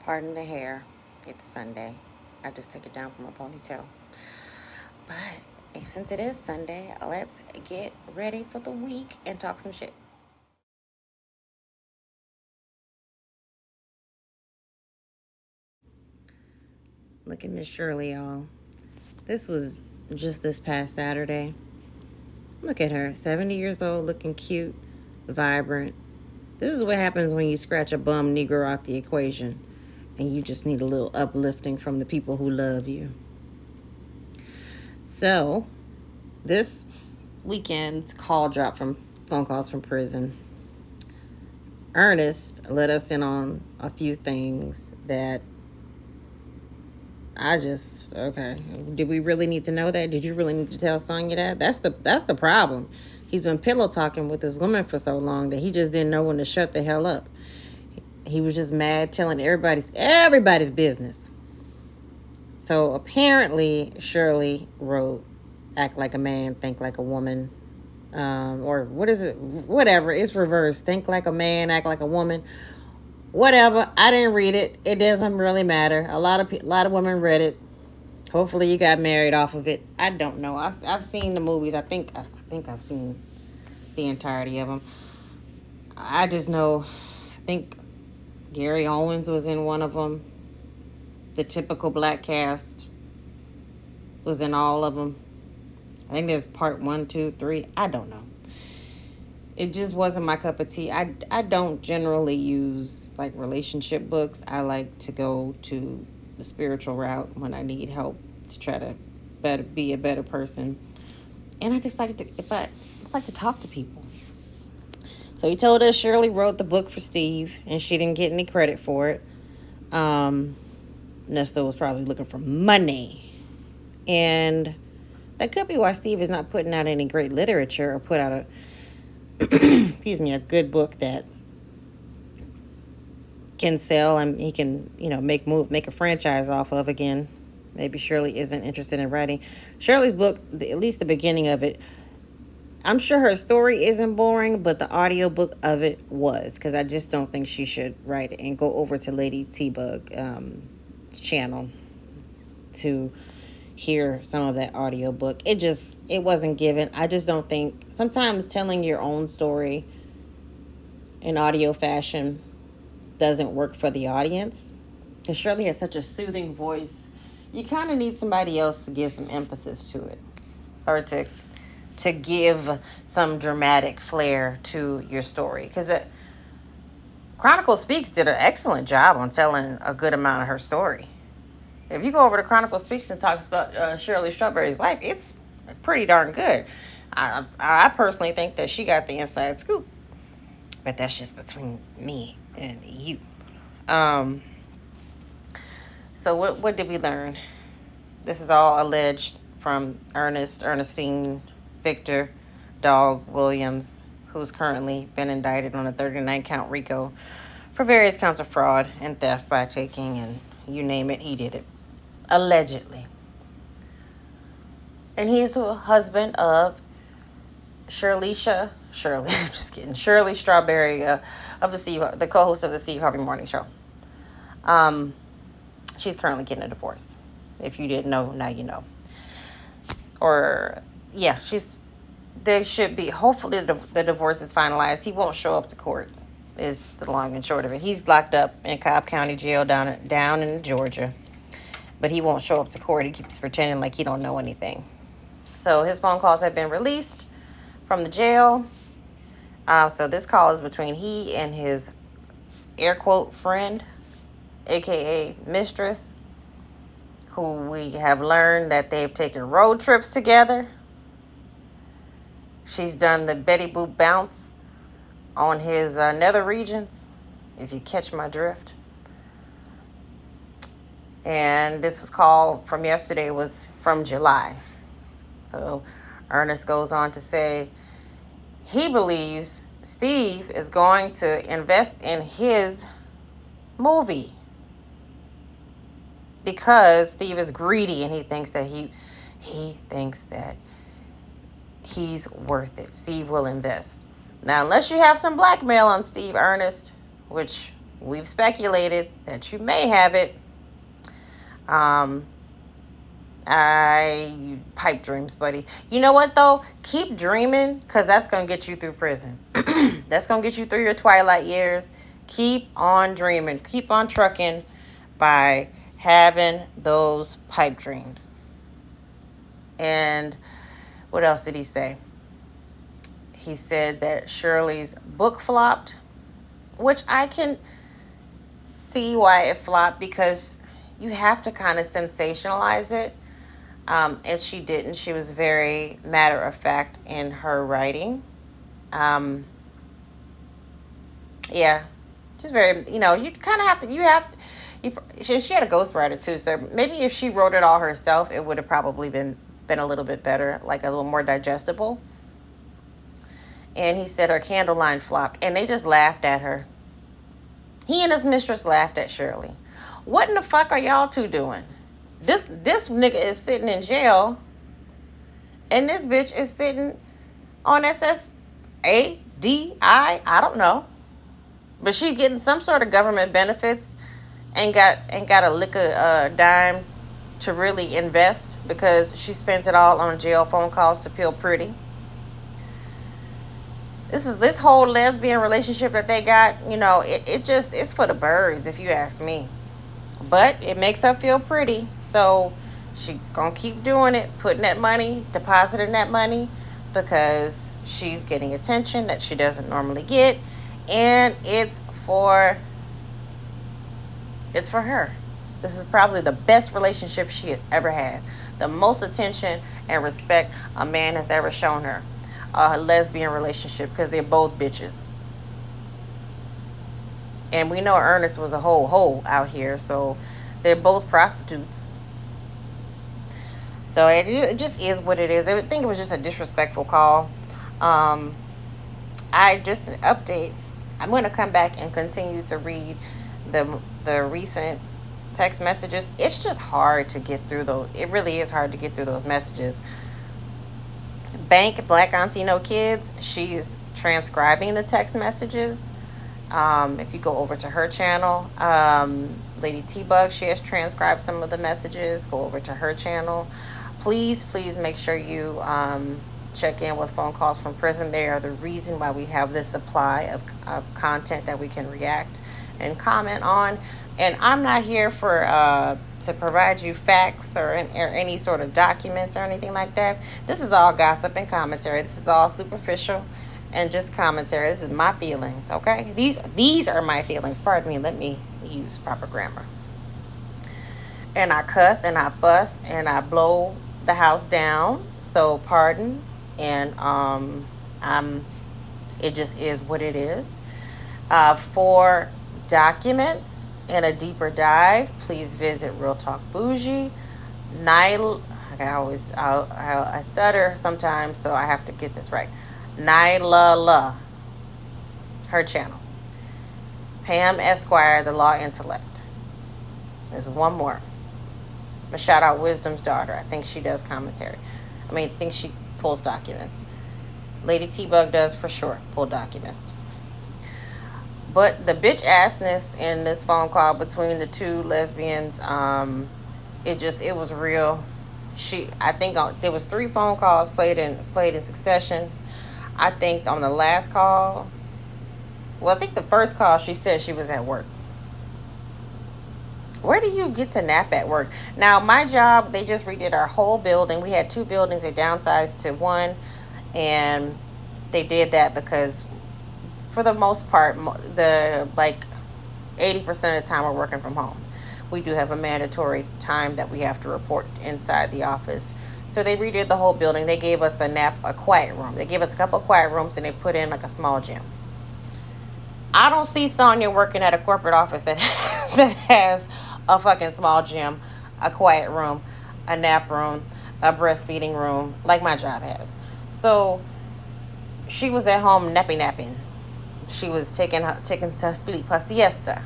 Pardon the hair. It's Sunday. I just took it down from my ponytail. But since it is Sunday, let's get ready for the week and talk some shit. Look at Miss Shirley, y'all. This was just this past Saturday. Look at her, 70 years old, looking cute, vibrant. This is what happens when you scratch a bum Negro out the equation and you just need a little uplifting from the people who love you. So, this weekend's call drop from phone calls from prison. Ernest let us in on a few things that okay. Did we really need to know that? Did you really need to tell Sonya that? That's the problem. He's been pillow talking with this woman for so long that he just didn't know when to shut the hell up. He was just mad, telling everybody's business. So apparently Shirley wrote "Act like a man, think like a woman," or what is it? Whatever. It's reversed. Think like a man, act like a woman. Whatever. I didn't read it. It doesn't really matter. A lot of women read it. Hopefully, you got married off of it. I don't know. I've seen the movies. I think I've seen the entirety of them. I just know. I think Gary Owens was in one of them. The typical black cast was in all of them. I think there's part 1, 2, 3. I don't know. It just wasn't my cup of tea. I don't generally use like relationship books. I like to go to the spiritual route when I need help to try to be a better person. And I just like I like to talk to people. So he told us Shirley wrote the book for Steve and she didn't get any credit for it. Nesta was probably looking for money. And that could be why Steve is not putting out any great literature or put out a a good book that can sell and he can, make a franchise off of again. Maybe Shirley isn't interested in writing. Shirley's book, at least the beginning of it, I'm sure her story isn't boring, but the audiobook of it was, because I just don't think she should write it. And go over to Lady T-Bug channel to hear some of that audiobook. It wasn't given. I just don't think, sometimes telling your own story in audio fashion doesn't work for the audience. Because Shirley has such a soothing voice. You kind of need somebody else to give some emphasis to it, or to give some dramatic flair to your story. Because Chronicle Speaks did an excellent job on telling a good amount of her story. If you go over to Chronicle Speaks and talks about Shirley Strawberry's life, it's pretty darn good. I personally think that she got the inside scoop. But that's just between me and you. So what did we learn? This is all alleged from Ernest, Ernestine, Victor, Dog Williams, who's currently been indicted on a 39-count RICO for various counts of fraud and theft by taking, and you name it, he did it. Allegedly. And he's the husband of Shirley, just kidding, Shirley Strawberry, of the co-host of the Steve Harvey Morning Show. She's currently getting a divorce. If you didn't know, now you know. Or, yeah, they should be, hopefully the divorce is finalized. He won't show up to court, is the long and short of it. He's locked up in Cobb County Jail down in Georgia. But he won't show up to court. He keeps pretending like he don't know anything. So his phone calls have been released from the jail. So this call is between he and his air quote friend, aka mistress, who we have learned that they've taken road trips together. She's done the Betty Boop bounce on his nether regions, if you catch my drift. And this was called from yesterday, was from July. So Ernest goes on to say he believes Steve is going to invest in his movie because Steve is greedy and he thinks that he's worth it. Steve will invest. Now, unless you have some blackmail on Steve, Ernest, which We've speculated that you may have it. I pipe dreams, buddy. You know what though? Keep dreaming, because that's gonna get you through prison. That's gonna get you through your twilight years. Keep on dreaming. Keep on trucking by having those pipe dreams. And what else did he say? He said that Shirley's book flopped, which I can see why it flopped, because you have to kind of sensationalize it. And she didn't. She was very matter of fact in her writing. Yeah, just very, you kind of have to, she had a ghostwriter too. So maybe if she wrote it all herself, it would have probably been a little bit better, like a little more digestible. And he said her candle line flopped, and they just laughed at her. He and his mistress laughed at Shirley. What in the fuck are y'all two doing? This nigga is sitting in jail, and this bitch is sitting on SSA, I don't know. But she getting some sort of government benefits and got a lick of dime to really invest, because she spends it all on jail phone calls to feel pretty. This whole lesbian relationship that they got, it's for the birds, if you ask me. But it makes her feel pretty, so she gonna keep doing it, putting that money, depositing that money, because she's getting attention that she doesn't normally get, and it's for her. This is probably the best relationship she has ever had, the most attention and respect a man has ever shown her. A lesbian relationship, because they're both bitches. And we know Ernest was a hoe out here, so they're both prostitutes. So it just is what it is. I think it was just a disrespectful call. Just an update. I'm going to come back and continue to read the recent text messages. It's just hard to get through those. It really is hard to get through those messages. Bank Black Auntie No Kids, she's transcribing the text messages. If you go over to her channel, Lady T-Bug, she has transcribed some of the messages. Go over to her channel. Please make sure you check in with phone calls from prison. They are the reason why we have this supply of content that we can react and comment on. And I'm not here to provide you facts or any sort of documents or anything like that. This is all gossip and commentary. This is all superficial and just commentary. This is my feelings, okay? These are my feelings. Pardon me. Let me use proper grammar. And I cuss and I fuss and I blow the house down. So pardon. And it just is what it is. For documents and a deeper dive, please visit Real Talk Bougie. I stutter sometimes, so I have to get this right. Nyla, her channel. Pam Esquire, the Law Intellect. There's one more. I'm gonna shout out Wisdom's daughter. I think she does commentary. I think she pulls documents. Lady T-Bug does for sure pull documents. But the bitch assness in this phone call between the two lesbians, it was real. I think there was 3 phone calls played in succession. I think on the last call, I think the first call, she said she was at work. Where do you get to nap at work? Now, my job, they just redid our whole building. We had 2 buildings. They downsized to 1. And they did that because, for the most part, 80% of the time we're working from home. We do have a mandatory time that we have to report inside the office. So they redid the whole building. They gave us a quiet room. They gave us a couple of quiet rooms, and they put in like a small gym. I don't see Sonya working at a corporate office that has a fucking small gym, a quiet room, a nap room, a breastfeeding room, like my job has. So she was at home napping. She was taking to sleep, her siesta.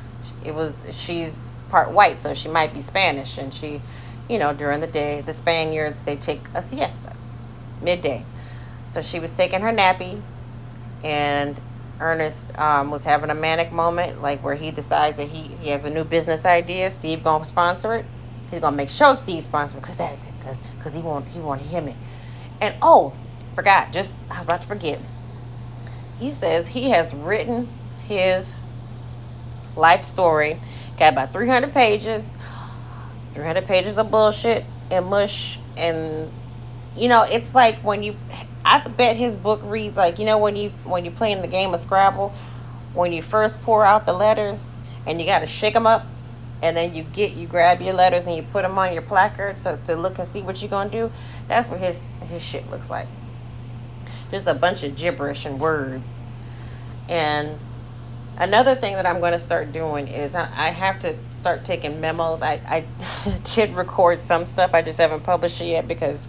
She's part white, so she might be Spanish, and she, during the day, the Spaniards, they take a siesta midday. So she was taking her nappy, and Ernest was having a manic moment, like where he decides that he has a new business idea. Steve gonna sponsor it. He's gonna make sure Steve sponsor it because he want to hear me. And oh, forgot, just I was about to forget. He says he has written his life story. Got about 300 pages. 300 pages of bullshit and mush. And it's like when you, I bet his book reads like, when you play in the game of Scrabble, when you first pour out the letters and you got to shake them up, and then you grab your letters and you put them on your placard to look and see what you're gonna do. That's what his shit looks like. Just a bunch of gibberish and words. And another thing that I'm going to start doing is I have to start taking memos. I did record some stuff. I just haven't published it yet because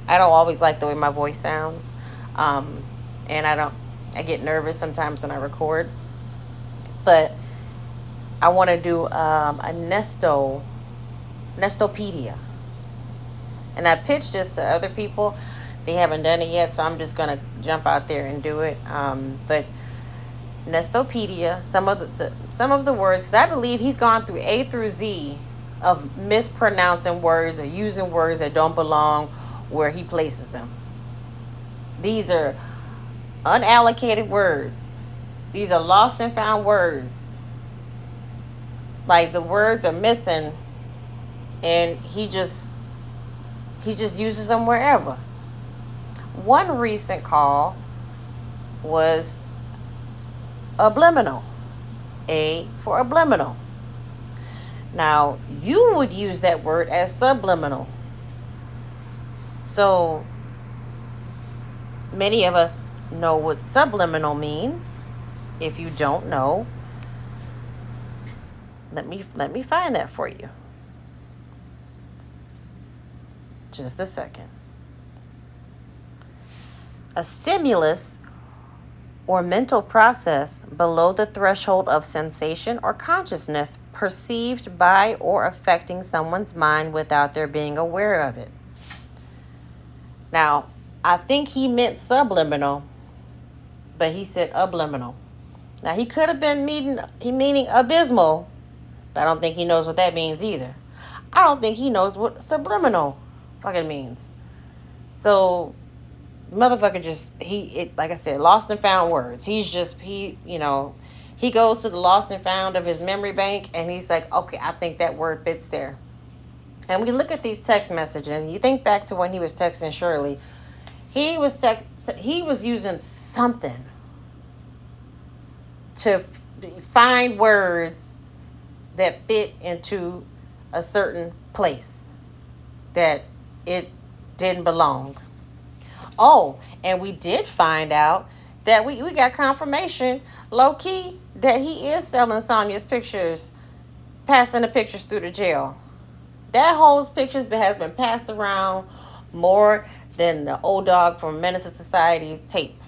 I don't always like the way my voice sounds. And I get nervous sometimes when I record. But I want to do a Nestopedia. And I pitched this to other people. They haven't done it yet, so I'm just going to jump out there and do it. But Nestopedia, some of the words, because I believe he's gone through A through Z of mispronouncing words or using words that don't belong where he places them. These are unallocated words. These are lost and found words. Like the words are missing and he just uses them wherever. One recent call was subliminal. A for subliminal. Now, you would use that word as subliminal. So, many of us know what subliminal means. If you don't know, let me find that for you. Just a second. A stimulus or mental process below the threshold of sensation or consciousness perceived by or affecting someone's mind without their being aware of it. Now, I think he meant subliminal, but he said subliminal. Now, he could have been meaning abysmal, but I don't think he knows what that means either. I don't think he knows what subliminal fucking means. So, motherfucker just, like I said, lost and found words. He goes to the lost and found of his memory bank and he's like, okay, I think that word fits there. And we look at these text messages and you think back to when he was texting Shirley. He was using something to find words that fit into a certain place that it didn't belong. Oh, and we did find out that we got confirmation, low key, that he is selling Sonya's pictures, passing the pictures through the jail. That whole pictures has been passed around more than the old dog from Menace to Society tape.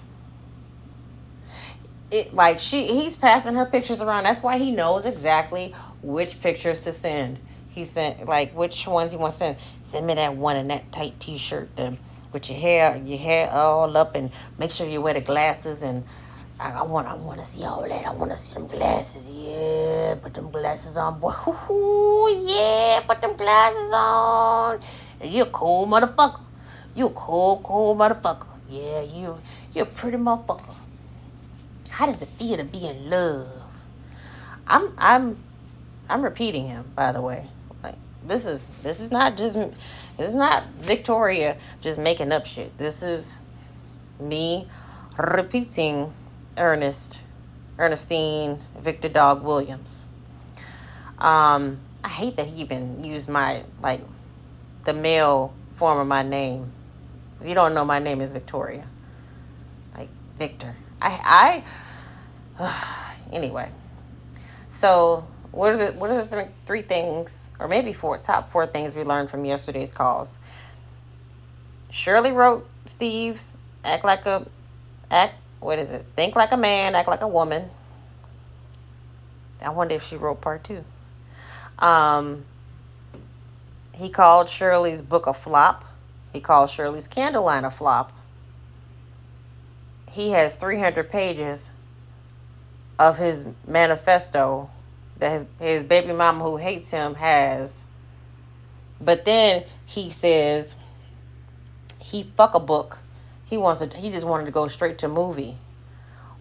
He's passing her pictures around. That's why he knows exactly which pictures to send. He sent which ones he wants to send. Send me that one in that tight t-shirt, with your hair all up, and make sure you wear the glasses. And I want to see all that. I want to see them glasses. Yeah, put them glasses on, boy. Ooh, yeah, put them glasses on. You're a cool motherfucker. You a cool motherfucker. Yeah, you're a pretty motherfucker. How does it feel to be in love? I'm repeating him, by the way. This is not Victoria just making up shit. This is me repeating Ernestine, Victor Dog Williams. I hate that he even used my, the male form of my name. If you don't know, my name is Victoria. Victor. Anyway. So, what are the three things, or maybe top four things we learned from yesterday's calls? Shirley wrote Steve's think like a man, act like a woman. I wonder if she wrote part 2. He called Shirley's book a flop. He called Shirley's candle line a flop. he has 300 pages of his manifesto that his baby mama who hates him has. But then he says he fuck a book. He just wanted to go straight to movie.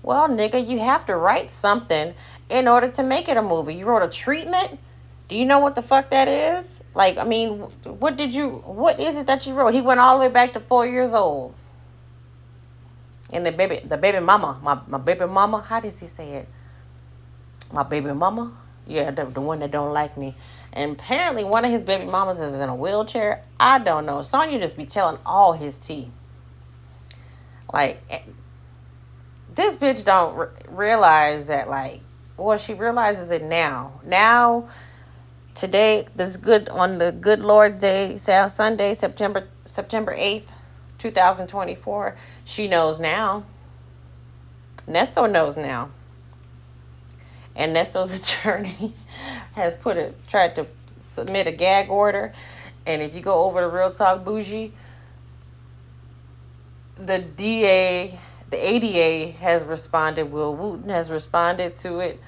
Well, nigga, you have to write something in order to make it a movie. You wrote a treatment? Do you know what the fuck that is? Like, I mean, what is it that you wrote? He went all the way back to 4 years old. And the baby mama, my baby mama, how does he say it? My baby mama? Yeah, the one that don't like me. And apparently one of his baby mamas is in a wheelchair. I don't know. Sonya just be telling all his tea. Like, this bitch don't realize that, like, well, she realizes it now. Now, today, on the good Lord's Day, Sunday, September 8th, 2024, she knows now. Nesto knows now. And Nesto's attorney has tried to submit a gag order. And if you go over to Real Talk Bougie, the ADA has responded. Will Wooten has responded to it.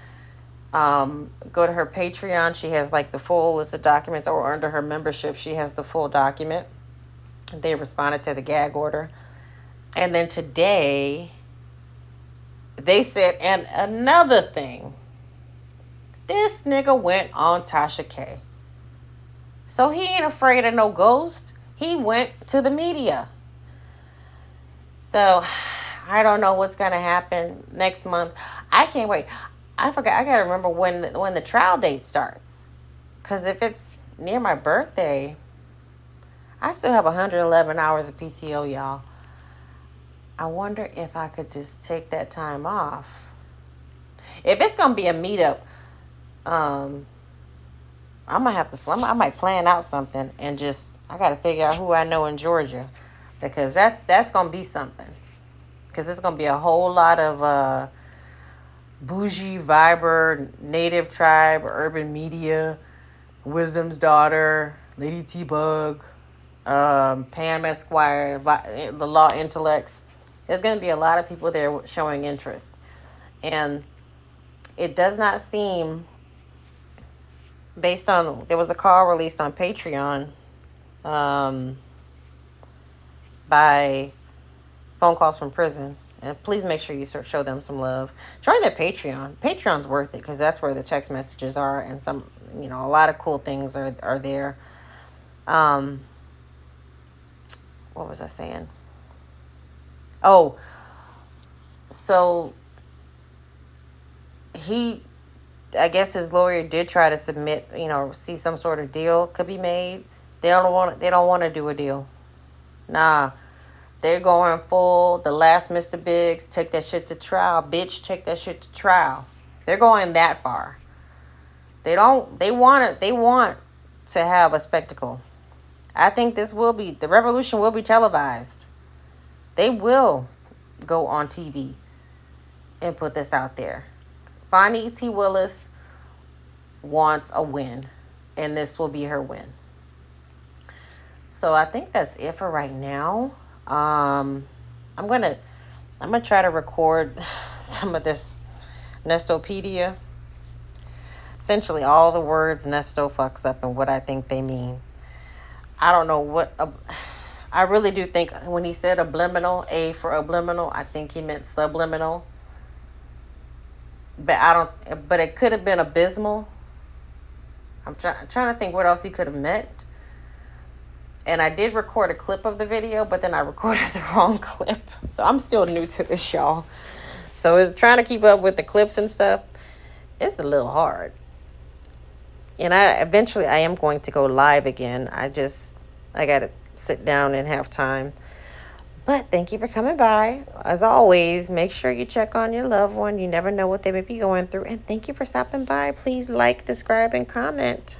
Go to her Patreon. She has like the full list of documents, or under her membership, she has the full document. They responded to the gag order. And then today, they said, and another thing, this nigga went on Tasha K. So he ain't afraid of no ghost. He went to the media. So I don't know what's going to happen next month. I can't wait. I forgot. I got to remember when the trial date starts. Because if it's near my birthday, I still have 111 hours of PTO, y'all. I wonder if I could just take that time off. If it's going to be a meetup, I might plan out something and I got to figure out who I know in Georgia, because that's going to be something. Because it's going to be a whole lot of bougie, viber, native tribe, urban media, Wisdom's daughter, Lady T-Bug, Pam Esquire, the law intellects. There's going to be a lot of people there showing interest. And it does not seem, based on, there was a call released on Patreon by Phone Calls from Prison. And please make sure you show them some love. Join their Patreon. Patreon's worth it, because that's where the text messages are, and a lot of cool things are there. What was I saying? Oh, so I guess his lawyer did try to submit, see some sort of deal could be made. They don't want to do a deal. Nah. They're going full, the last Mr. Biggs, take that shit to trial. Bitch, take that shit to trial. They're going that far. They want to have a spectacle. I think the revolution will be televised. They will go on TV and put this out there. Fonnie T. Willis wants a win, and this will be her win. So I think that's it for right now. I'm gonna try to record some of this Nestopedia. Essentially all the words Nesto fucks up and what I think they mean. I don't know what I really do think when he said subliminal, A for subliminal, I think he meant subliminal. But it could have been abysmal. I'm trying to think what else he could have meant. And I did record a clip of the video, but then I recorded the wrong clip. So I'm still new to this, y'all. So it's trying to keep up with the clips and stuff. It's a little hard. And eventually I am going to go live again. I got to sit down and have time. But thank you for coming by. As always, make sure you check on your loved one. You never know what they may be going through. And thank you for stopping by. Please like, subscribe, and comment.